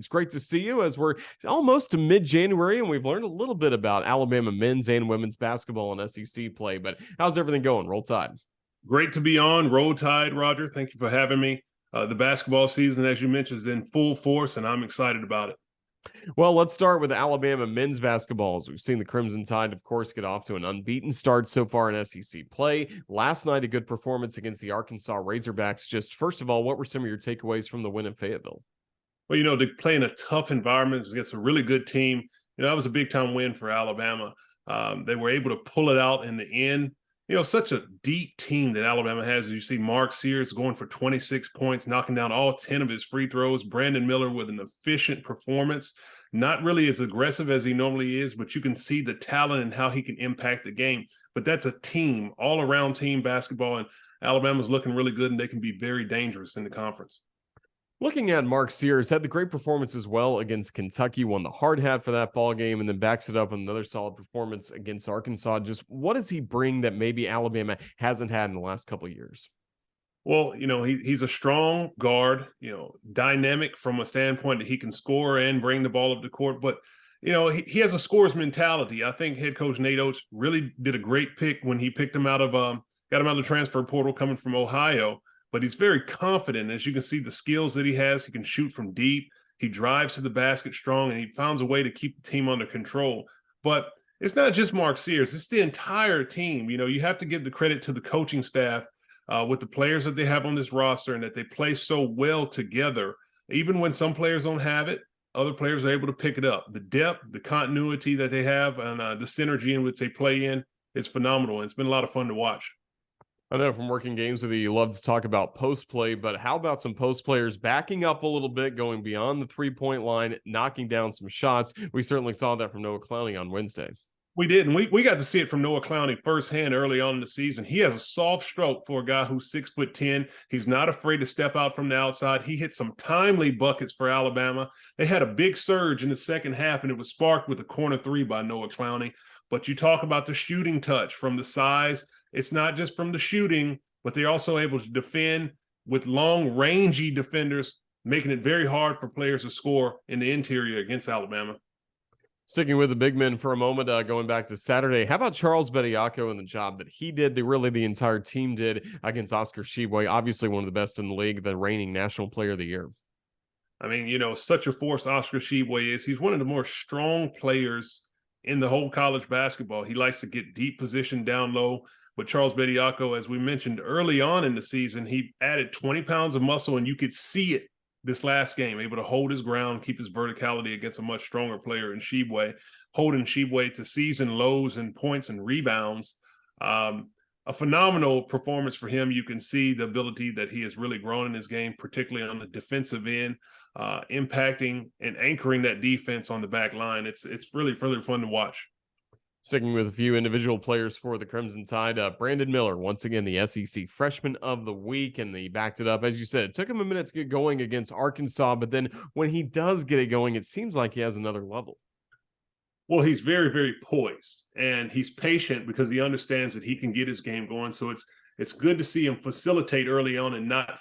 It's great to see you as we're almost to mid-January, and we've learned a little bit about Alabama men's and women's basketball and SEC play. But how's everything going? Roll Tide. Great to be on. Roll Tide, Roger. Thank you for having me. The basketball season, as you mentioned, is in full force, and I'm excited about it. Well, let's start with Alabama men's basketball. As we've seen the Crimson Tide, of course, get off to an unbeaten start so far in SEC play. Last night, a good performance against the Arkansas Razorbacks. Just first of all, what were some of your takeaways from the win in Fayetteville? Well, to play in a tough environment against a really good team, that was a big-time win for Alabama. They were able to pull it out in the end. Such a deep team that Alabama has. You see Mark Sears going for 26 points, knocking down all 10 of his free throws. Brandon Miller with an efficient performance, not really as aggressive as he normally is, but you can see the talent and how he can impact the game. But that's a team, all-around team basketball, and Alabama's looking really good, and they can be very dangerous in the conference. Looking at Mark Sears, had the great performance as well against Kentucky, won the hard hat for that ball game, and then backs it up with another solid performance against Arkansas. Just what does he bring that maybe Alabama hasn't had in the last couple of years? Well, he's a strong guard, dynamic from a standpoint that he can score and bring the ball up the court. But, he has a scorer's mentality. I think head coach Nate Oates really did a great pick when he picked him got him out of the transfer portal coming from Ohio. But he's very confident. As you can see, the skills that he has, he can shoot from deep. He drives to the basket strong, and he finds a way to keep the team under control. But it's not just Mark Sears. It's the entire team. You have to give the credit to the coaching staff with the players that they have on this roster and that they play so well together. Even when some players don't have it, other players are able to pick it up. The depth, the continuity that they have, and the synergy in which they play in is phenomenal. And it's been a lot of fun to watch. I know from working games with you love to talk about post play, but how about some post players backing up a little bit, going beyond the 3-point line, knocking down some shots? We certainly saw that from Noah Clowney on Wednesday. We did, and we got to see it from Noah Clowney firsthand early on in the season. He has a soft stroke for a guy who's 6'10". He's not afraid to step out from the outside. He hit some timely buckets for Alabama. They had a big surge in the second half, and it was sparked with a corner three by Noah Clowney. But you talk about the shooting touch from the size. It's not just from the shooting, but they're also able to defend with long, rangy defenders, making it very hard for players to score in the interior against Alabama. Sticking with the big men for a moment, going back to Saturday, how about Charles Bediako and the job that he did, the entire team did against Oscar Tshiebwe, obviously one of the best in the league, the reigning National Player of the Year. I mean, such a force Oscar Tshiebwe is. He's one of the more strong players in the whole college basketball. He likes to get deep position down low. But Charles Bediako, as we mentioned early on in the season, he added 20 pounds of muscle, and you could see it this last game, able to hold his ground, keep his verticality against a much stronger player in Tshiebwe, holding Tshiebwe to season lows in points and rebounds. A phenomenal performance for him. You can see the ability that he has really grown in his game, particularly on the defensive end, impacting and anchoring that defense on the back line. It's really, really fun to watch. Sticking with a few individual players for the Crimson Tide, Brandon Miller, once again, the SEC Freshman of the Week, and he backed it up. As you said, it took him a minute to get going against Arkansas, but then when he does get it going, it seems like he has another level. Well, he's very, very poised, and he's patient because he understands that he can get his game going. So it's good to see him facilitate early on and not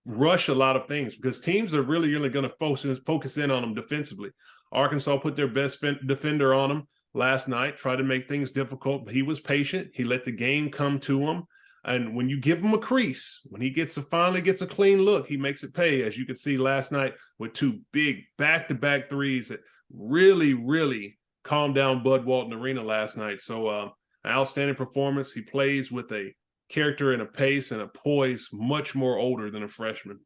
rush a lot of things, because teams are really, really going to focus in on him defensively. Arkansas put their best defender on him last night, tried to make things difficult, but he was patient. He let the game come to him. And when you give him a crease, when he finally gets a clean look, he makes it pay, as you could see last night with two big back-to-back threes that really, really calmed down Bud Walton Arena last night. So an outstanding performance. He plays with a character and a pace and a poise much more older than a freshman.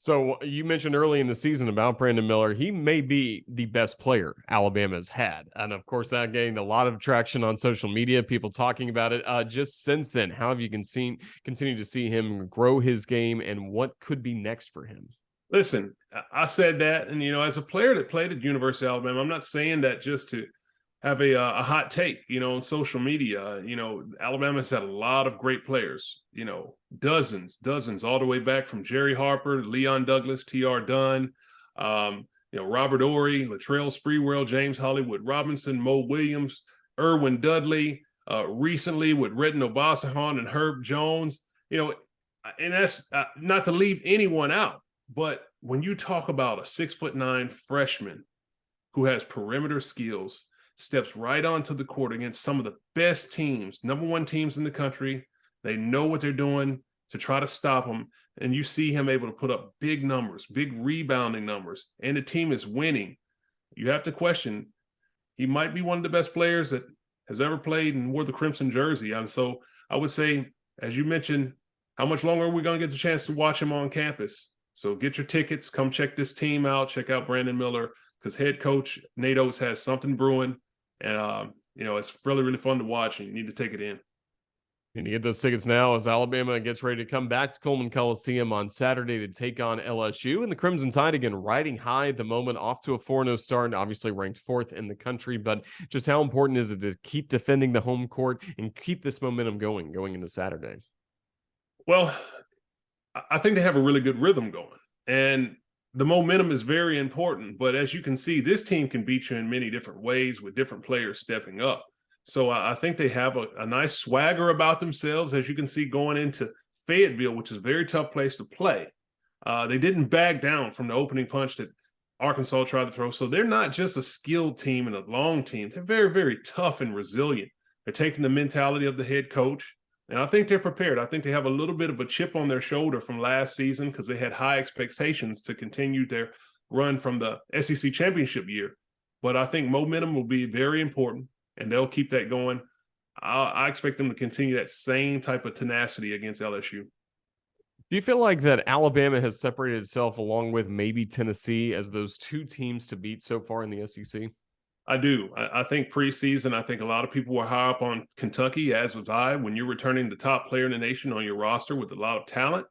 So you mentioned early in the season about Brandon Miller. He may be the best player Alabama's had. And of course, that gained a lot of traction on social media, people talking about it. Just since then, how have you continue to see him grow his game, and what could be next for him? Listen, I said that, and, as a player that played at University of Alabama, I'm not saying that just to have a hot take, on social media. Alabama's had a lot of great players, dozens, all the way back from Jerry Harper, Leon Douglas, T.R. Dunn, Robert Ory, Latrell Sprewell, James Hollywood Robinson, Mo Williams, Erwin Dudley, recently with Redden Obasanjo and Herb Jones, and that's not to leave anyone out, but when you talk about a 6'9" freshman who has perimeter skills, steps right onto the court against some of the best teams, number one teams in the country. They know what they're doing to try to stop him. And you see him able to put up big numbers, big rebounding numbers, and the team is winning. You have to question, he might be one of the best players that has ever played and wore the crimson jersey. And so I would say, as you mentioned, how much longer are we going to get the chance to watch him on campus? So get your tickets, come check this team out, check out Brandon Miller, because head coach Nate Oates has something brewing. And, it's really, really fun to watch, and you need to take it in. And you get those tickets now as Alabama gets ready to come back to Coleman Coliseum on Saturday to take on LSU. And the Crimson Tide, again, riding high at the moment, off to a 4-0 start, obviously ranked 4th in the country. But just how important is it to keep defending the home court and keep this momentum going into Saturday? Well, I think they have a really good rhythm going. And the momentum is very important. But as you can see, this team can beat you in many different ways with different players stepping up. So I think they have a nice swagger about themselves, as you can see going into Fayetteville, which is a very tough place to play. They didn't back down from the opening punch that Arkansas tried to throw. So they're not just a skilled team and a long team. They're very, very tough and resilient. They're taking the mentality of the head coach, and I think they're prepared. I think they have a little bit of a chip on their shoulder from last season because they had high expectations to continue their run from the SEC championship year. But I think momentum will be very important, and they'll keep that going. I expect them to continue that same type of tenacity against LSU. Do you feel like that Alabama has separated itself along with maybe Tennessee as those two teams to beat so far in the SEC? I do. I think preseason, I think a lot of people were high up on Kentucky, as was I. When you're returning the top player in the nation on your roster with a lot of talent,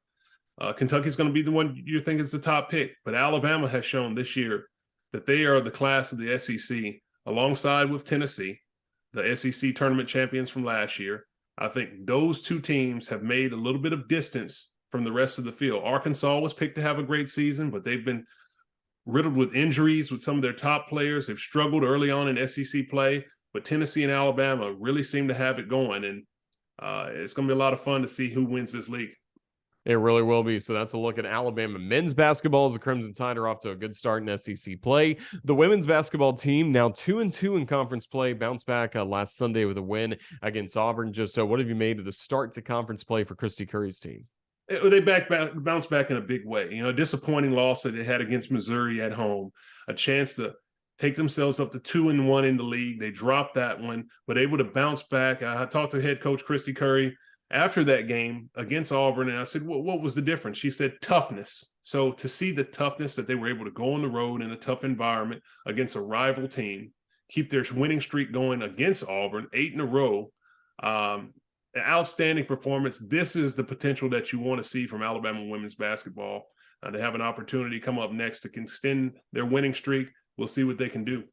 Kentucky's going to be the one you think is the top pick. But Alabama has shown this year that they are the class of the SEC, alongside with Tennessee, the SEC tournament champions from last year. I think those two teams have made a little bit of distance from the rest of the field. Arkansas was picked to have a great season, but they've been riddled with injuries with some of their top players. They've struggled early on in SEC play, but Tennessee and Alabama really seem to have it going. And it's going to be a lot of fun to see who wins this league. It really will be. So that's a look at Alabama men's basketball as the Crimson Tide are off to a good start in SEC play. The women's basketball team now 2-2 in conference play, bounced back last Sunday with a win against Auburn. Just what have you made of the start to conference play for Christy Curry's team? They bounced back in a big way. A disappointing loss that they had against Missouri at home, a chance to take themselves up to 2-1 in the league. They dropped that one, but able to bounce back. I talked to head coach Christy Curry after that game against Auburn, and I said, what was the difference? She said toughness. So to see the toughness that they were able to go on the road in a tough environment against a rival team, keep their winning streak going against Auburn, 8 in a row, an outstanding performance. This is the potential that you want to see from Alabama women's basketball. They have an opportunity come up next to extend their winning streak. We'll see what they can do.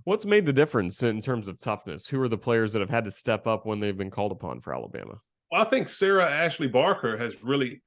What's made the difference in terms of toughness? Who are the players that have had to step up when they've been called upon for Alabama? Well, I think Sarah Ashley Barker has really,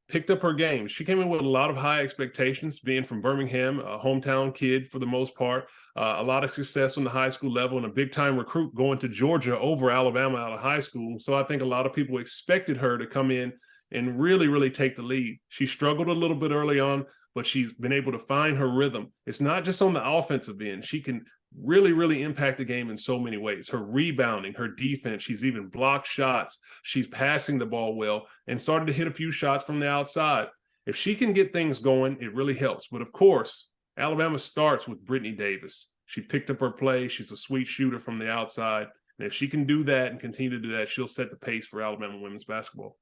picked up her game. She came in with a lot of high expectations, being from Birmingham, a hometown kid for the most part, a lot of success on the high school level, and a big-time recruit going to Georgia over Alabama out of high school. So I think a lot of people expected her to come in and really, really take the lead. She struggled a little bit early on, but she's been able to find her rhythm. It's not just on the offensive end. She can really, really impact the game in so many ways. Her rebounding, her defense, she's even blocked shots. She's passing the ball well and started to hit a few shots from the outside. If she can get things going, it really helps. But of course, Alabama starts with Brittany Davis. She picked up her play. She's a sweet shooter from the outside. And if she can do that and continue to do that, she'll set the pace for Alabama women's basketball.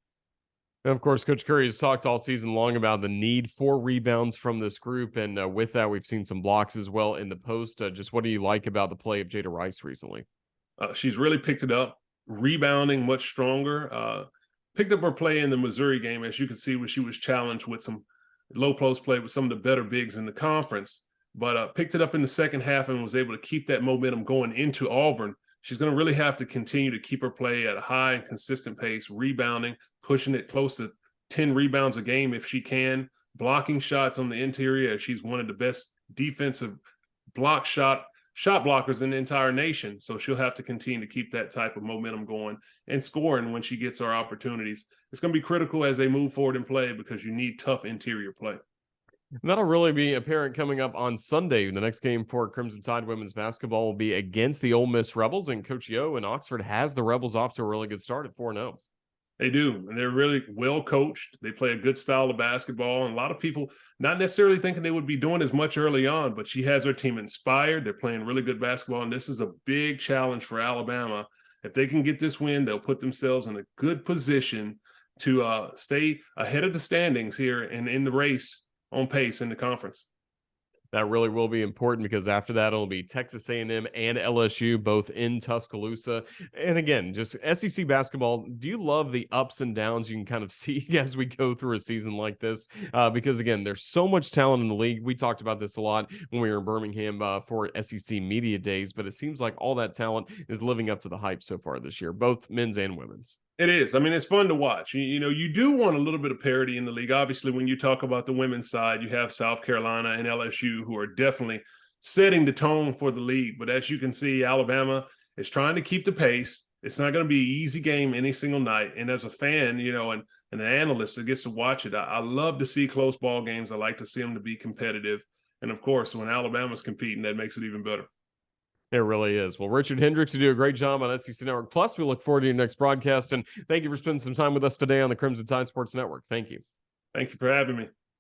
And of course, Coach Curry has talked all season long about the need for rebounds from this group. And with that, we've seen some blocks as well in the post. Just what do you like about the play of Jada Rice recently? She's really picked it up, rebounding much stronger. Picked up her play in the Missouri game, as you can see, when she was challenged with some low post play with some of the better bigs in the conference. But picked it up in the second half and was able to keep that momentum going into Auburn. She's going to really have to continue to keep her play at a high and consistent pace, rebounding, pushing it close to 10 rebounds a game if she can, blocking shots on the interior, as she's one of the best defensive shot blockers in the entire nation. So she'll have to continue to keep that type of momentum going and scoring when she gets her opportunities. It's going to be critical as they move forward in play because you need tough interior play. That'll really be apparent coming up on Sunday. The next game for Crimson Tide women's basketball will be against the Ole Miss Rebels, and Coach Yo in Oxford has the Rebels off to a really good start at 4-0. They do, and they're really well coached. They play a good style of basketball, and a lot of people not necessarily thinking they would be doing as much early on, but she has her team inspired. They're playing really good basketball, and this is a big challenge for Alabama. If they can get this win, they'll put themselves in a good position to stay ahead of the standings here and in the race on pace in the conference. That really will be important because after that, it'll be Texas A&M and LSU, both in Tuscaloosa. And again, just SEC basketball, do you love the ups and downs you can kind of see as we go through a season like this? Because again, there's so much talent in the league. We talked about this a lot when we were in Birmingham for SEC Media Days, but it seems like all that talent is living up to the hype so far this year, both men's and women's. It is. I mean, it's fun to watch. You know, you do want a little bit of parity in the league. Obviously, when you talk about the women's side, you have South Carolina and LSU who are definitely setting the tone for the league. But as you can see, Alabama is trying to keep the pace. It's not going to be an easy game any single night. And as a fan, you know, and an analyst that gets to watch it, I love to see close ball games. I like to see them to be competitive. And of course, when Alabama's competing, that makes it even better. It really is. Well, Richard Hendrix, you do a great job on SEC Network Plus. We look forward to your next broadcast. And thank you for spending some time with us today on the Crimson Tide Sports Network. Thank you. Thank you for having me.